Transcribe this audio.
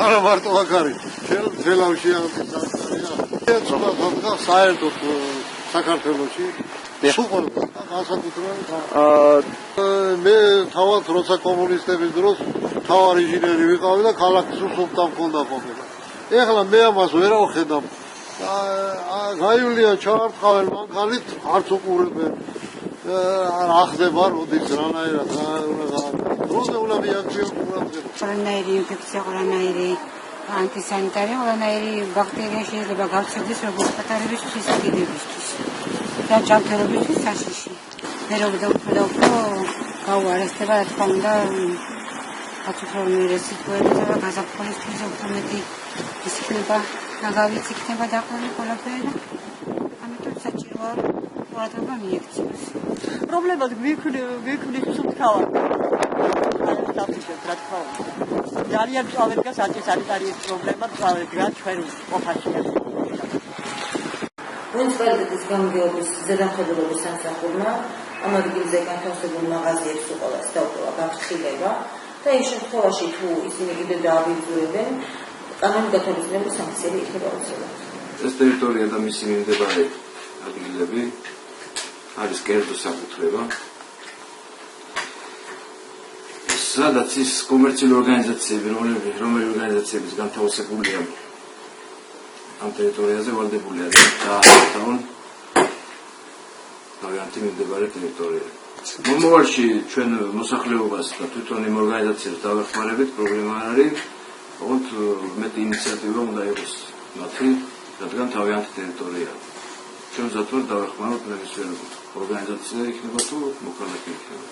არა მარტო აქ არის თელავში არის საერთოდ საქართველოში სუპერ განსაკუთრებით მე თავად როცა კომუნისტების დროს თავარი ინჟინერი ვიყავი და ქალაქის სულთან მქონდა ყოფილი. ეხლა მე ამას ვერ ავხედავ. გაივლია ჩაარტყავენ მანქანით არც უყურებენ. რა ხდება როდის რანაირად როზე უნდა მიაქციონ ყურადღება. ყველანაირი ინფექცია, ყველანაირი ანტისანიტარი, ყველანაირი ბაქტერია შეიძლება გავცედეს როგორც პატარებისთვის, ისე დიდებისთვის. და ჯანმრთელობისთვის საშიში. მერობდა უფრო გაუარესდება, რა თქმა უნდა, აწუხრონერეს სიტუაცია და გაზაფხულისთვის უფრო მეტი ის იქნება, ნაგავიც იქნება დაყოლი ყველაფერი და ამიტომ საჭიროა ყურადღება მიექციოს. პრობლემას გვიქმნის სუფთავად. რა თქმა უნდა. ძალიან წავედგას ანტისანიტარიის პრობლემა წავედგა ჩვენ ყოფაშია. მუნიციპალიტეტის გამგეობის ზედამხედველობის სამსახურმა ამ ადგილზე განთავსებულ მაღაზიებს უყოლას დაუპოვა გაფრთხილება და იმ შემთხვევაში თუ ისინი კიდევ დააბინძურებენ, კანონგათვალისწინებულ სანქციები იქნება უწევად. ეს ტერიტორია და მისი მიმდებარე ადგილები არის კერძო საკუთრება. სადაც ის კომერციული ორგანიზაციები, რომელი ორგანიზაციების განთავსებულია ამ ტერიტორიაზე ვალდებულია დააარსონ თავიანთი მიმდებარე ტერიტორია. მომავალში ჩვენ მოსახლეობას და თვითონ იმ ორგანიზაციებს დავეხმარებით, პრობლემა არ არის, ოღონდ მეტი ინიციატივა უნდა იყოს მათი, რადგან თავიანთი ტერიტორია. ჩვენ მზად ვართ დავეხმაროთ მემსვერებულ ორგანიზაცია იქნება თუ მოქალაქე იქნება.